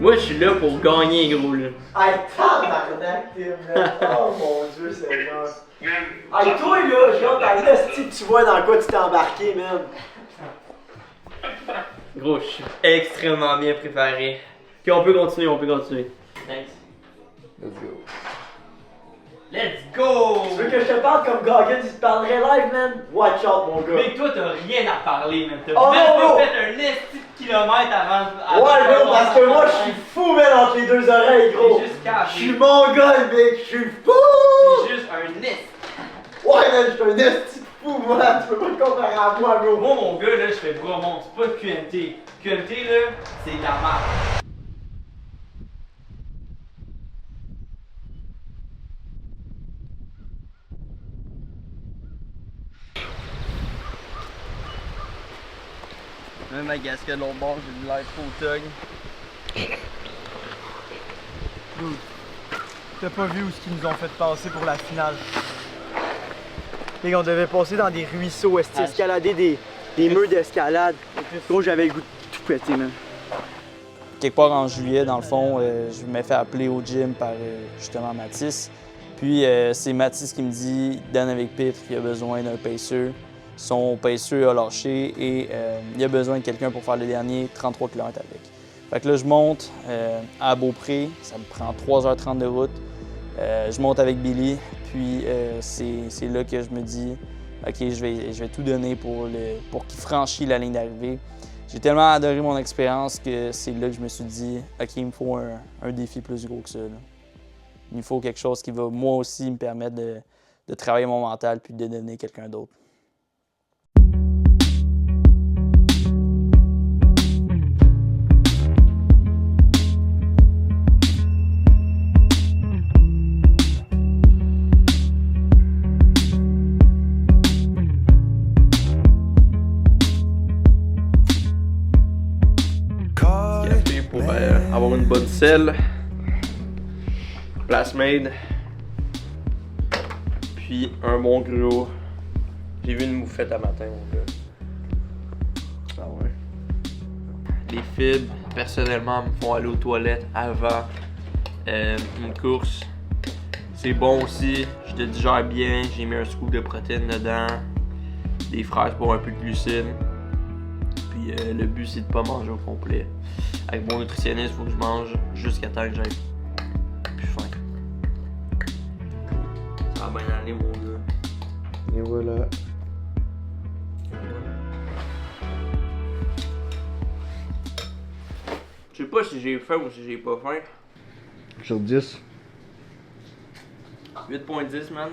Moi, je suis là pour gagner, gros, là. Hey, tabarnak, Tim, man. Oh mon Dieu, Seigneur. Hey, toi, là, j'ai hâte à l'esti que tu vois dans quoi tu t'es embarqué, man. Gros, je suis extrêmement bien préparé. Ok, on peut continuer, Thanks. Let's go. Let's go! Tu veux que je te parle comme Goggins, il te parlerait live, man? Watch out, mon gars. Mais toi, t'as rien à parler, man. T'as Oh, même non, pas non. fait un esti de kilomètre avant Ouais, gros, parce que moi, je suis fou, man, entre les deux oreilles, gros. C'est juste calme. Je suis mongol, mec, je suis fou! C'est juste un esti. Ouais, man, je suis un esti de fou, moi, tu peux pas te comparer à moi, gros. Moi, mon gars, là, je fais Bromont, c'est pas QMT. QMT, là, c'est de la merde. Même ma casquette de l'autre bord, j'ai de l'air trop tug. T'as pas vu où ce qu'ils nous ont fait passer pour la finale? Et on devait passer dans des ruisseaux, escalader des murs d'escalade. Gros, j'avais le goût de tout péter, man. Quelque part en juillet, dans le fond, je me fais appeler au gym par justement Mathis. Puis c'est Mathis qui me dit « Donne avec Pitre, il a besoin d'un pacer. » Son pacer a lâché et il a besoin de quelqu'un pour faire le dernier 33 km avec. Fait que là, je monte à Beaupré, ça me prend 3h30 de route. Je monte avec Billy, puis c'est là que je me dis « OK, je vais tout donner pour qu'il franchisse la ligne d'arrivée. » J'ai tellement adoré mon expérience que c'est là que je me suis dit « OK, il me faut un défi plus gros que ça. Là. Il me faut quelque chose qui va moi aussi me permettre de travailler mon mental puis de devenir quelqu'un d'autre. » Pour avoir une bonne selle, place made, puis un bon gruau. J'ai vu une moufette à matin, mon gars. Ah ouais. Les fibres, personnellement, me font aller aux toilettes avant une course. C'est bon aussi, je te digère bien, j'ai mis un scoop de protéines dedans, des fraises pour un peu de glucides. Puis le but c'est de pas manger au complet. Avec mon nutritionniste, il faut que je mange jusqu'à temps que j'aille plus faim. Ça va bien aller, mon gars. Et voilà. Je sais pas si j'ai faim ou si j'ai pas faim. Sur 10. 8.10, man.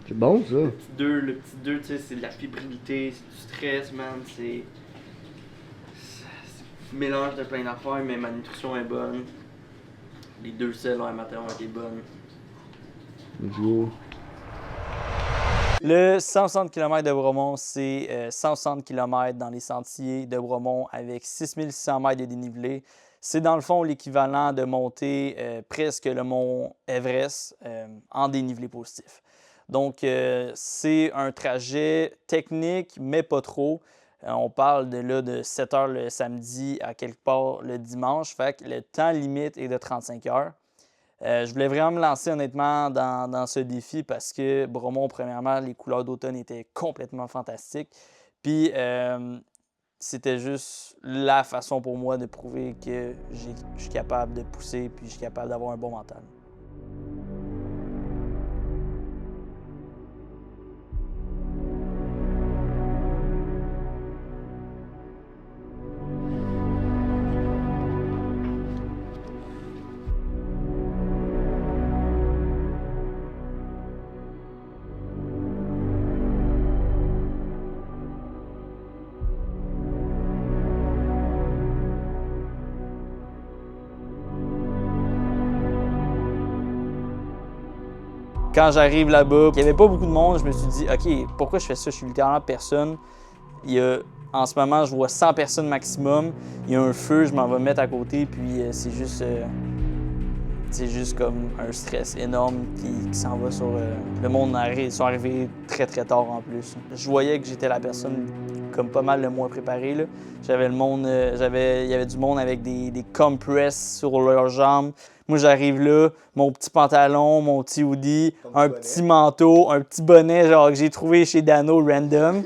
C'est bon, ça. Le petit 2, tu sais, c'est de la fébrilité, c'est du stress, man. C'est mélange de plein d'affaires, mais ma nutrition est bonne. Les deux selles à matin ont été bonnes. Let's go. Le 160 km de Bromont, c'est 160 km dans les sentiers de Bromont avec 6600 mètres de dénivelé. C'est dans le fond l'équivalent de monter presque le mont Everest en dénivelé positif. Donc, c'est un trajet technique, mais pas trop. On parle de 7 heures le samedi à quelque part le dimanche. Fait que le temps limite est de 35 heures. Je voulais vraiment me lancer honnêtement dans ce défi parce que Bromont, premièrement, les couleurs d'automne étaient complètement fantastiques. Puis c'était juste la façon pour moi de prouver que je suis capable de pousser puis je suis capable d'avoir un bon mental. Quand j'arrive là-bas, il n'y avait pas beaucoup de monde, je me suis dit, OK, pourquoi je fais ça? Je suis littéralement personne. En ce moment, je vois 100 personnes maximum. Il y a un feu, je m'en vais mettre à côté, puis c'est juste comme un stress énorme qui s'en va sur... Le monde sont arrivés très, très tard en plus. Je voyais que j'étais la personne comme pas mal le moins préparée, là. J'avais le monde... il y avait du monde avec des compresses sur leurs jambes. Moi, j'arrive là, mon petit pantalon, mon petit hoodie, un petit manteau, un petit bonnet genre que j'ai trouvé chez Dano random.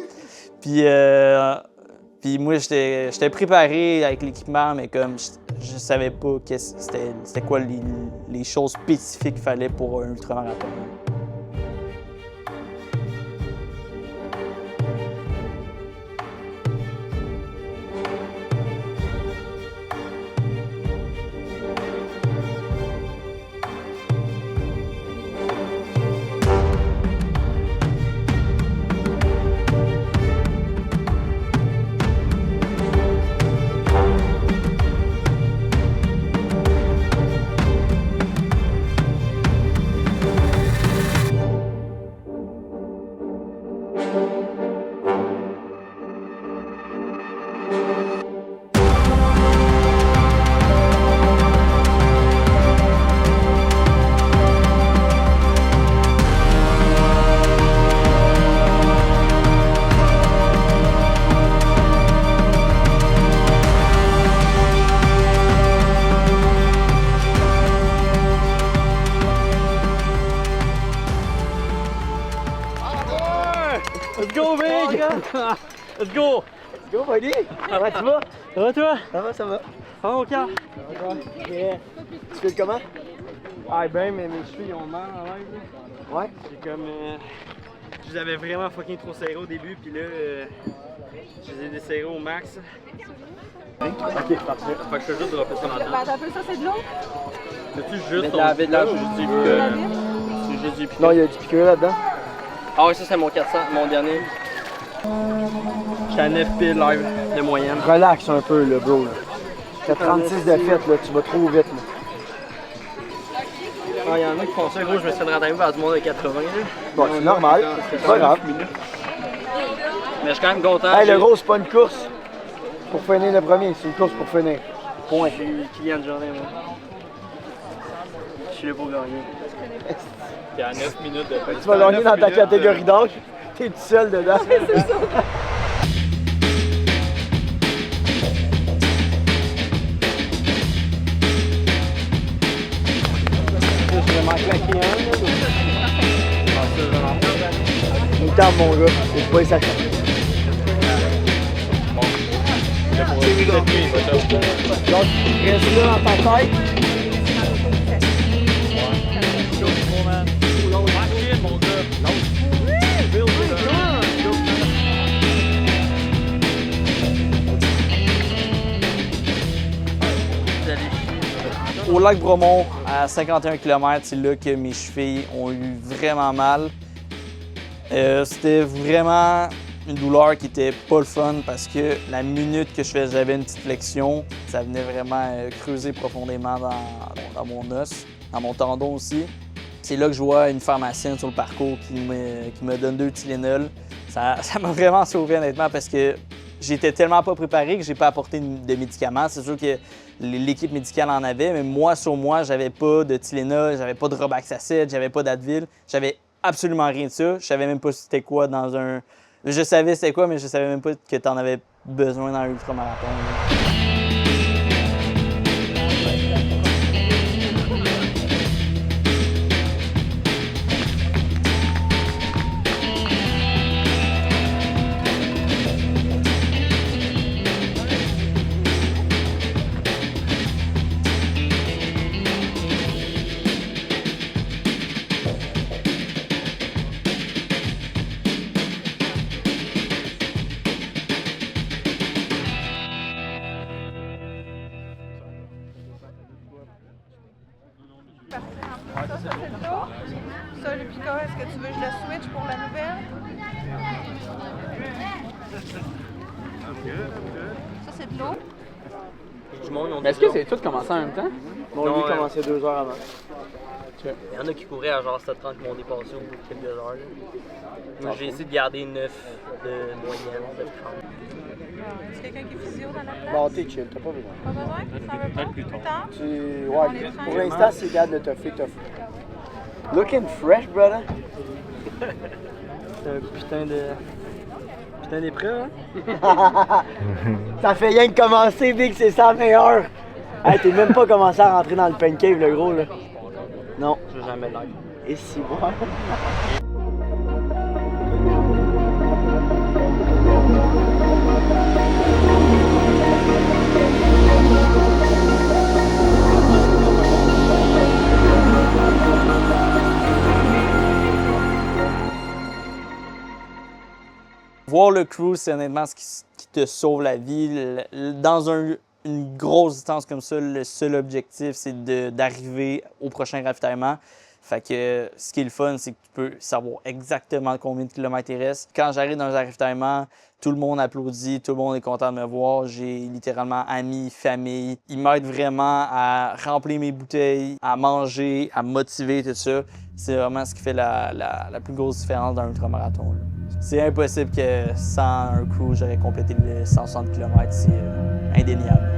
Puis moi, j'étais préparé avec l'équipement, mais comme je savais pas c'était quoi les choses spécifiques qu'il fallait pour un ultramarathon. Let's go, Big! Let's go! Let's go, buddy! Comment tu vas? Ça va, toi? Ça va, ça va. Ça va, mon cœur? Ça va. Yeah. Tu fais comment? Ah, ben, mais mes cheveux, ils ont mal en l'air. Ouais. J'ai comme. Je les avais vraiment fucking trop serrés au début, puis là, je les ai desserrés au max. Ok, parfait. Fait que je peux juste dropper ça dans la Attends un peu, ça c'est de l'eau? C'est-tu juste de la vitre. C'est juste du piqueur. Non, il y a du piqueur là-dedans. Ah ouais, ça c'est mon 400, mon dernier. J'étais à 9 piles live de moyenne. Relax un peu, là, bro. T'as 36 de fête, là. Tu vas trop vite, là. Ah, il y en a qui font ça, gros, je me suis rendu vers du monde de 80. Là. Bon, c'est normal. C'est pas grave. Mais je suis quand même content. Hey, le gros, c'est pas une course pour finir le premier, c'est une course pour finir. Point. Je suis client de journée, moi. Je suis là pour gagner. T'es à 9 minutes de Tu vas gagner dans ta catégorie d'âge. T'es tout seul dedans. C'est ça. Je vais m'en claquer un, là. Une table, mon gars. C'est pas ça. Donc, reste là dans ta tête. Au lac Bromont, à 51 km, c'est là que mes chevilles ont eu vraiment mal. C'était vraiment une douleur qui était pas le fun parce que la minute que j'avais une petite flexion, ça venait vraiment creuser profondément dans mon os, dans mon tendon aussi. C'est là que je vois une pharmacienne sur le parcours qui me donne 2 Tylenol. Ça m'a vraiment sauvé honnêtement parce que j'étais tellement pas préparé que j'ai pas apporté de médicaments. C'est sûr que l'équipe médicale en avait, mais moi, sur moi, j'avais pas de Tylenol, j'avais pas de Robaxacet, j'avais pas d'Advil. J'avais absolument rien de ça. Je savais même pas c'était quoi dans un... Je savais c'était quoi, mais je savais même pas que t'en avais besoin dans un ultramarathon. Ça, c'est de l'eau. Ça, le piquant, est-ce que tu veux que je le switch pour la nouvelle? Ça, c'est de l'eau. Est-ce que c'est tout commencé en même temps? Bon, lui, commençait 2 heures avant. Il y en a qui couraient à genre 7h30 qui m'ont dépassé au bout de quelques heures. Là. Moi, j'ai essayé de garder 9 de moyenne, 9,30. Est-ce quelqu'un qui est physio dans la place? Bon, t'es chill, t'as pas besoin. Pas besoin? T'en veux pas? Plus tard? Ouais, pour l'instant, c'est garde de toffer. Looking fresh, brother. C'est un putain d'épreuve, hein? Ça fait rien que commencer, Big, c'est ça meilleur. Hey, t'es même pas commencé à rentrer dans le pain cave, le gros, là. Non. Je vais jamais l'air. Et si bon. Voir le cruise, c'est honnêtement ce qui te sauve la vie. Dans une grosse distance comme ça, le seul objectif, c'est d'arriver au prochain ravitaillement. Fait que ce qui est le fun, c'est que tu peux savoir exactement combien de kilomètres il reste. Quand j'arrive dans un ravitaillement, tout le monde applaudit, tout le monde est content de me voir. J'ai littéralement amis, famille. Ils m'aident vraiment à remplir mes bouteilles, à manger, à me motiver, tout ça. C'est vraiment ce qui fait la plus grosse différence dans un ultramarathon. C'est impossible que sans un crew, j'aurais complété les 160 km. C'est indéniable.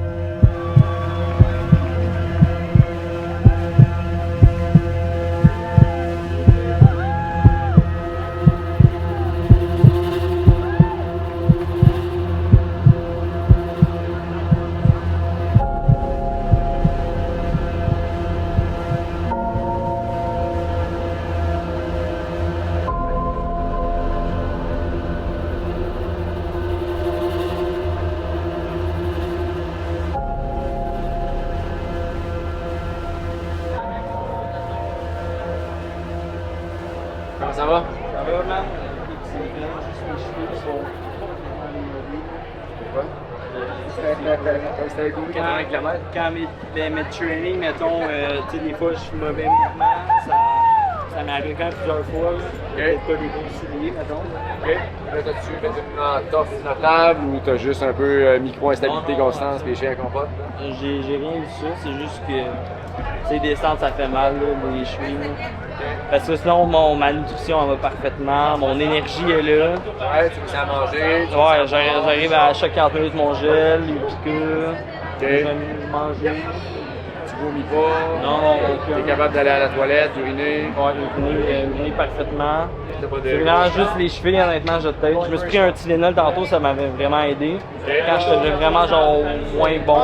Comment ça va? Ça va, man? C'était cool, 80 km. Quand mes trainings, mettons, tu sais, des fois, je suis mauvais mouvement, ça m'arrive quand même plusieurs fois. Peut-être pas des bons souliers, mettons. OK. Là, t'as-tu fait du mouvement tough notable ou t'as juste un peu micro-instabilité constante et les chiens à compote? J'ai rien vu ça, c'est juste que, tu sais, descendre, ça fait mal, là, les chevilles. Parce que sinon, ma nutrition, elle va parfaitement, mon énergie est là. Ouais, tu veux à manger? Ouais, j'arrive à chaque 40 minutes mon gel, les piqûres. OK. Je vais manger. Tu vomis pas? Non, T'es capable d'aller à la toilette, uriner? Ouais, uriner parfaitement. T'as pas de... C'est vraiment juste les chevilles, honnêtement, je tête. Je me suis pris un Tylenol tantôt, ça m'avait vraiment aidé. Quand je faisais vraiment genre moins bon.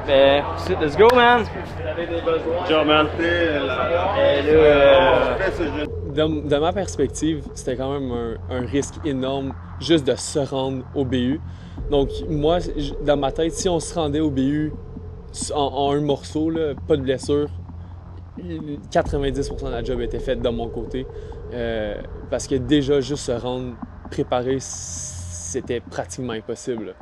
Mais, let's go, man! Ciao, man! De ma perspective, c'était quand même un risque énorme juste de se rendre au BU. Donc moi, dans ma tête, si on se rendait au BU en un morceau, là, pas de blessure, 90% de la job était faite de mon côté. Parce que déjà, juste se rendre préparé, c'était pratiquement impossible.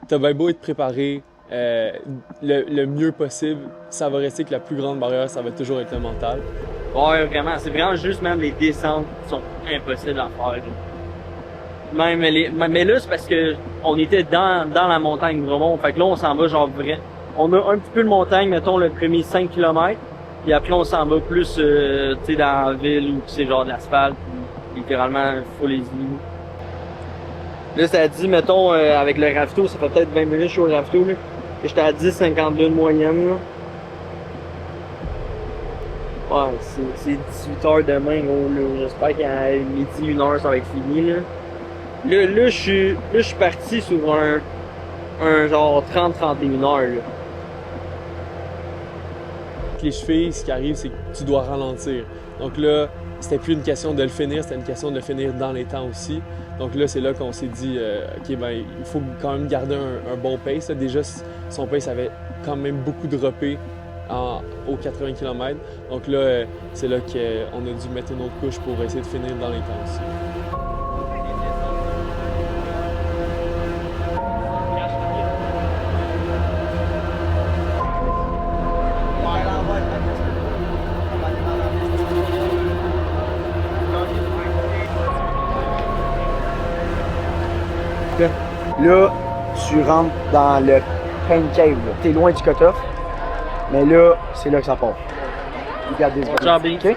T'as bien beau être préparé le mieux possible, ça va rester que la plus grande barrière, ça va toujours être le mental. Ouais, vraiment, c'est vraiment juste même les descentes qui sont impossibles à faire. Mais là, c'est parce que on était dans la montagne vraiment. Fait que là, on s'en va genre vrai. On a un petit peu de montagne, mettons le premier 5 km. Puis après, on s'en va plus, tu sais, dans la ville où c'est genre de l'asphalte. Littéralement, full easy. Là, ça dit, mettons, avec le ravito, ça fait peut-être 20 minutes que je suis au ravito, là. Et j'étais à 10,52 de moyenne, là. Ouais, c'est 18 heures demain, gros, là. J'espère qu'à midi, 1 heure, ça va être fini, là. Là, je suis parti sur un genre 30-31 heures, là. Avec les chevilles, ce qui arrive, c'est que tu dois ralentir. Donc là, c'était plus une question de le finir, c'était une question de le finir dans les temps aussi. Donc là, c'est là qu'on s'est dit, OK, ben, il faut quand même garder un bon pace. Là. Déjà, son pace avait quand même beaucoup droppé aux 80 km. Donc là, c'est là qu'on a dû mettre une autre couche pour essayer de finir dans les temps aussi. Là, tu rentres dans le pain cave. T'es loin du cut-off, mais là, c'est là que ça part. You got this. Good job, B. Okay.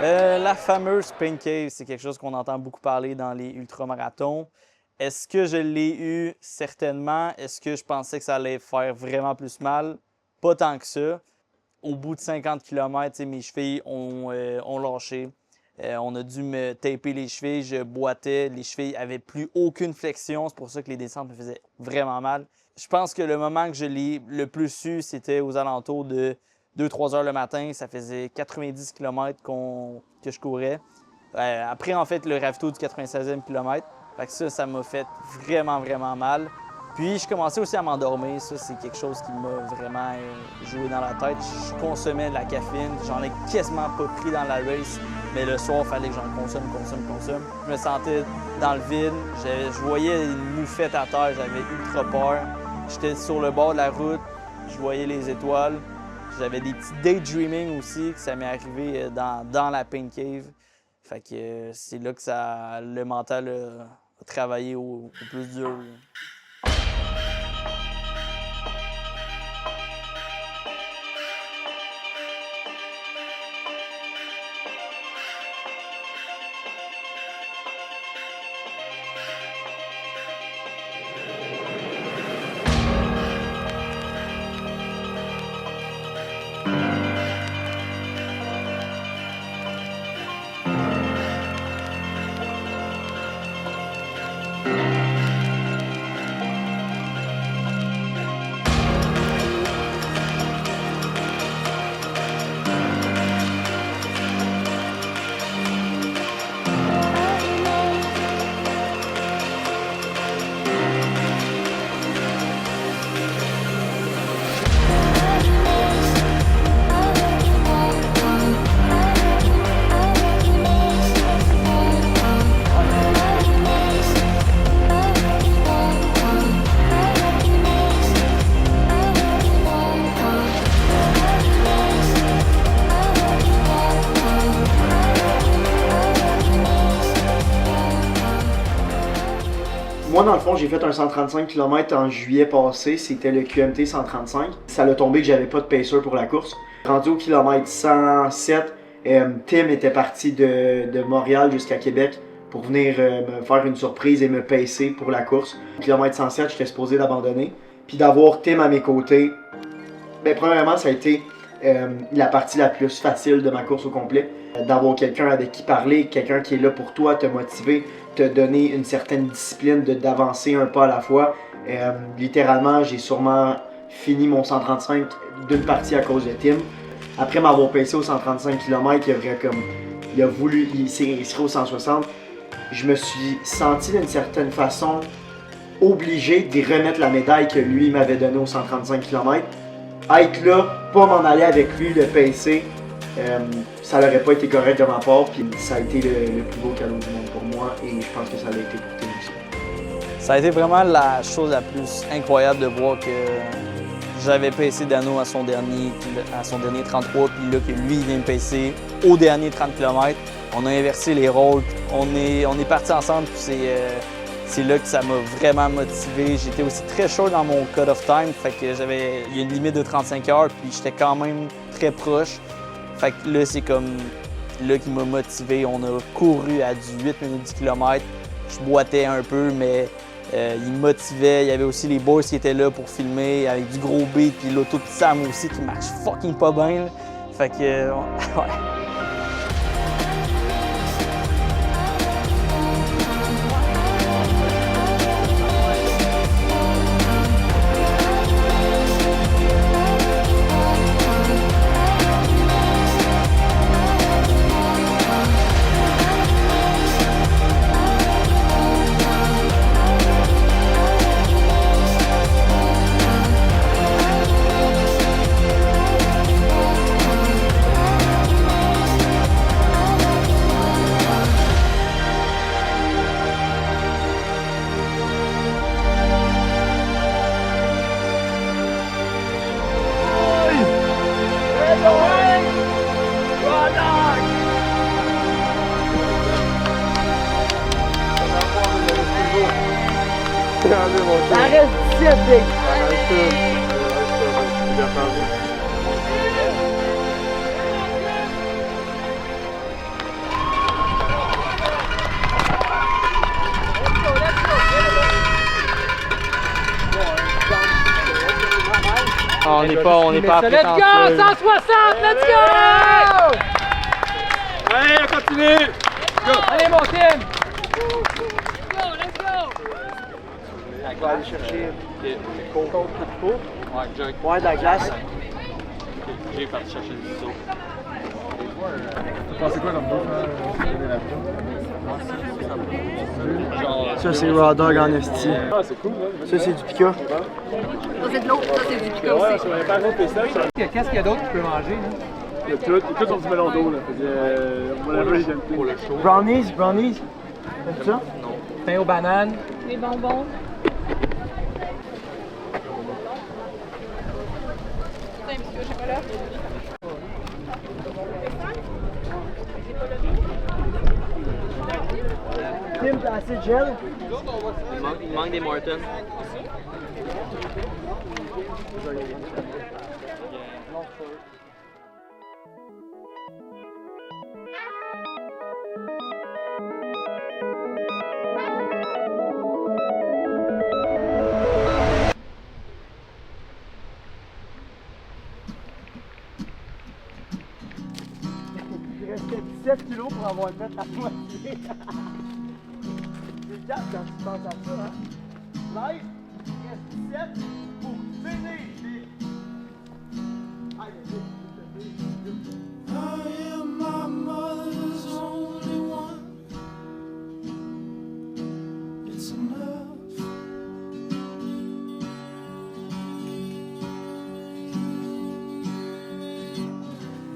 La fameuse Pain Cave, c'est quelque chose qu'on entend beaucoup parler dans les ultramarathons. Est-ce que je l'ai eu? Certainement. Est-ce que je pensais que ça allait faire vraiment plus mal? Pas tant que ça. Au bout de 50 km, mes chevilles ont lâché. On a dû me taper les chevilles, je boitais, les chevilles n'avaient plus aucune flexion. C'est pour ça que les descentes me faisaient vraiment mal. Je pense que le moment que je l'ai le plus eu, c'était aux alentours de 2-3 heures le matin. Ça faisait 90 km que je courais. Après, en fait, le ravito du 96e kilomètre. Fait que ça m'a fait vraiment, vraiment mal. Puis, je commençais aussi à m'endormir. Ça, c'est quelque chose qui m'a vraiment joué dans la tête. Je consommais de la caféine. J'en ai quasiment pas pris dans la race. Mais le soir, il fallait que j'en consomme. Je me sentais dans le vide. Je voyais une moufette à terre. J'avais ultra peur. J'étais sur le bord de la route. Je voyais les étoiles. J'avais des petits daydreaming aussi, que ça m'est arrivé dans la Pain Cave. Fait que c'est là que le mental a travaillé au plus dur. Moi, dans le fond, j'ai fait un 135 km en juillet passé. C'était le QMT 135. Ça l'a tombé que j'avais pas de pacer pour la course. Rendu au kilomètre 107, Tim était parti de Montréal jusqu'à Québec pour venir me faire une surprise et me pacer pour la course. Au kilomètre 107, j'étais supposé d'abandonner. Puis d'avoir Tim à mes côtés, premièrement, ça a été la partie la plus facile de ma course au complet. D'avoir quelqu'un avec qui parler, quelqu'un qui est là pour toi, te motiver, te donner une certaine discipline d'avancer un pas à la fois. Littéralement, j'ai sûrement fini mon 135 d'une partie à cause de Tim. Après m'avoir pacé au 135 km, il s'est inscrit au 160. Je me suis senti d'une certaine façon obligé d'y remettre la médaille que lui m'avait donnée au 135 km. Être là, pas m'en aller avec lui, le pacer, ça n'aurait pas été correct de ma part, puis ça a été le plus beau cadeau du monde pour moi, et je pense que ça l'a été pour Tim aussi. Ça a été vraiment la chose la plus incroyable de voir que j'avais pacé Dano à son dernier 33, puis là que lui il vient me pacer au dernier 30 km. On a inversé les rôles, on est partis ensemble, puis c'est là que ça m'a vraiment motivé. J'étais aussi très chaud dans mon cut-off time, fait que il y a une limite de 35 heures, puis j'étais quand même très proche. Fait que là, c'est comme là qui m'a motivé. On a couru à 18 minutes du kilomètre. Je boitais un peu, mais il me motivait. Il y avait aussi les boys qui étaient là pour filmer avec du gros beat, puis l'auto de Sam aussi qui marche fucking pas bien. Là. Fait que, ouais. Ça reste 17, big! On n'est pas Let's go! 160! Let's go! Allez, on continue! Allez, mon team! On va aller chercher coke pour ouais, de la glace. J'ai parti chercher le ciseau. C'est quoi comme Ça, c'est raw dog en esti. Ah, c'est cool, hein? Ça, c'est du pica. Ça, c'est de l'eau. Ça, c'est du pica Ouais, aussi. ça va pas rester ça. Qu'est-ce qu'il y a d'autre que tu peux manger? Là? Il y a tout son petit melon d'eau, là. Whatever, j'aime plus. Pour le show. Brownies. T'aimes ça? Pain aux bananes. Les bonbons. C'est un biscuit au chocolat. Tim, t'as assez de gel? Il manque des Morton. Il restait 17 kilos pour avoir fait la moitié. C'est 4 quand tu penses à ça, hein? Live, il reste 17 pour finir. Allez, vite. I am my mother's only one. It's enough.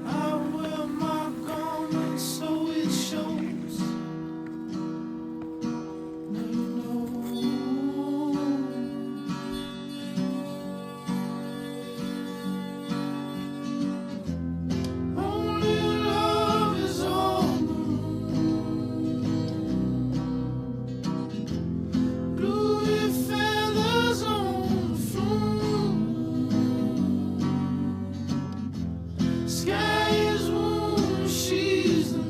I wear my garment so it shows. Now you know. Only love is on the moon. Bluey feathers on the floor. Sky is warm, she's the moon.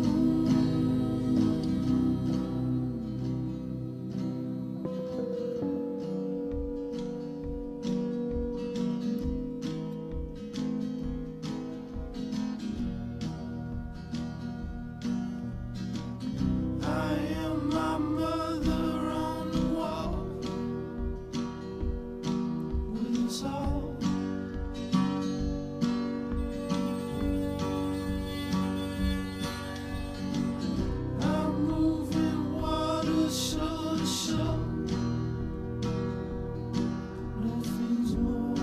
I am my mother on the wall with us all. I'm moving water shore to shore. Nothing's more.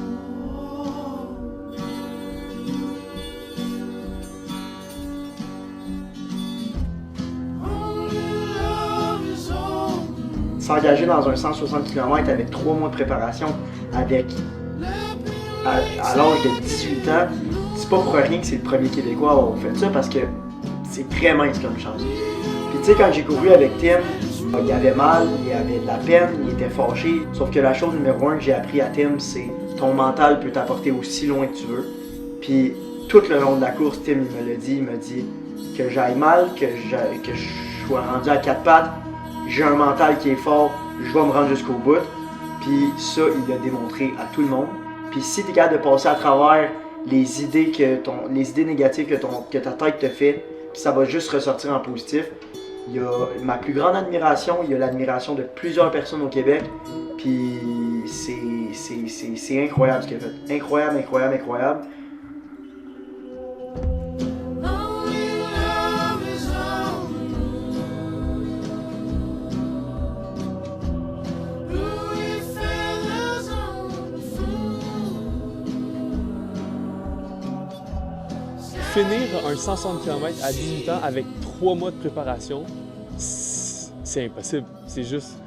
Only love is all. S'engager dans un 160 km avec 3 mois de préparation, avec à l'âge de 18 ans, c'est pas pour rien que c'est le premier Québécois à avoir fait ça parce que c'est très mince comme chance. Puis tu sais, quand j'ai couru avec Tim, il avait mal, il avait de la peine, il était fâché. Sauf que la chose numéro 1 que j'ai appris à Tim, c'est ton mental peut t'apporter aussi loin que tu veux. Puis tout le long de la course, Tim il me dit que j'aille mal, que je sois rendu à 4 pattes, j'ai un mental qui est fort, je vais me rendre jusqu'au bout. Puis ça, il l'a démontré à tout le monde. Puis si tu es capable de passer à travers les idées négatives que ta tête te fait, puis ça va juste ressortir en positif. Il y a ma plus grande admiration, il y a l'admiration de plusieurs personnes au Québec. Puis c'est incroyable ce qu'il a fait. Incroyable. Only love is all. Bluey feathers on the floor. Finir un 160 km à 18 ans avec 3 mois de préparation, c'est impossible. C'est juste,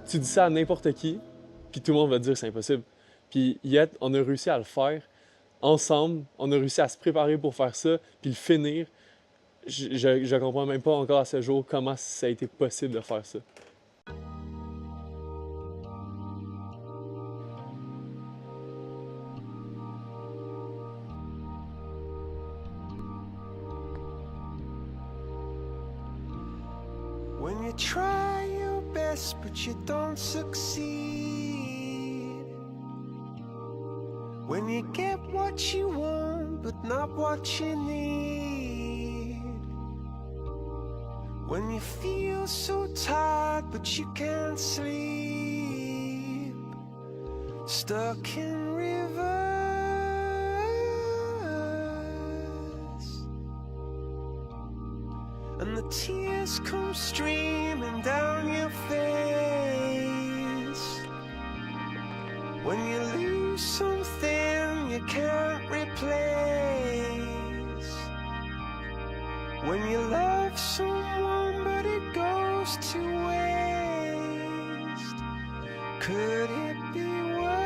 tu dis ça à n'importe qui, puis tout le monde va te dire que c'est impossible. Puis yet, on a réussi à le faire ensemble, on a réussi à se préparer pour faire ça, puis le finir. Je comprends même pas encore à ce jour comment ça a été possible de faire ça. When you try your best but you don't succeed. When you get what you want but not what you need. When you feel so tired but you can't sleep. Stuck in rivers. And the tears come streaming down your face. When you lose something you can't replace. When you love someone but it goes to waste. Could it be worse?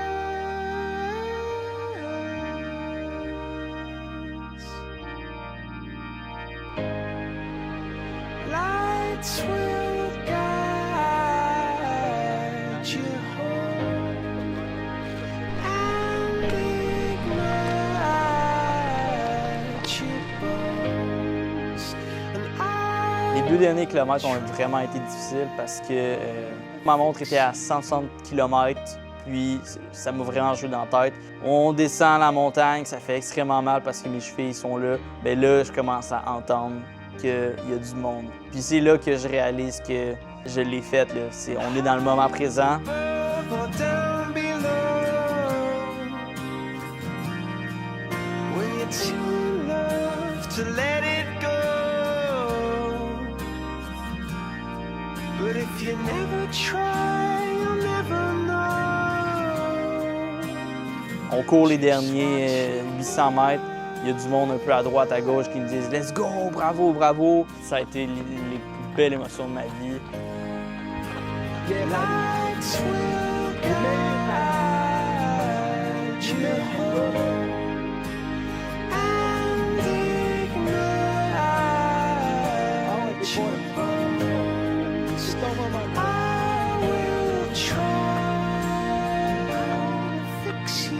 Lights will guide you home and ignite your bones. And Les 2 derniers kilomètres ont vraiment été difficiles parce que ma montre était à 160 km, puis ça m'a vraiment joué dans la tête. On descend la montagne, ça fait extrêmement mal parce que mes chevilles sont là. Mais là, je commence à entendre qu'il y a du monde. Puis c'est là que je réalise que je l'ai fait. Là. On est dans le moment présent. down below. When you're too in love to let it go. But if you never try, you'll never know. On court les derniers 800 mètres. Il y a du monde un peu à droite, à gauche qui me disent « Let's go! Bravo! Bravo! » Ça a été les plus belles émotions de ma vie. Lights will guide you home and ignite your bones. I will try to fix you.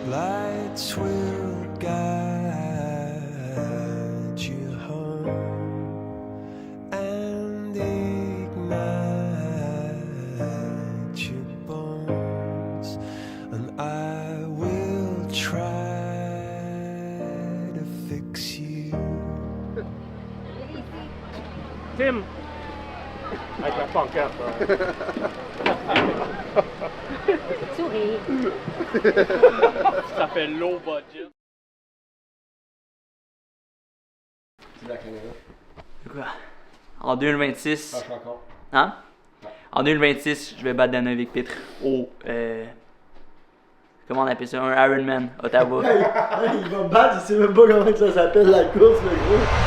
Lights will guide you home and ignite your bones, and I will try to fix you. Tim! Avec la pancarte. Souris. Ça fait low budget. C'est la caméra. Quoi? En 2026. Marche encore. Hein? En 2026, je vais battre Dana Vic Pitre comment on appelle ça, un Ironman, Ottawa. Il va me battre, il sait même pas comment que ça s'appelle la course, le gros.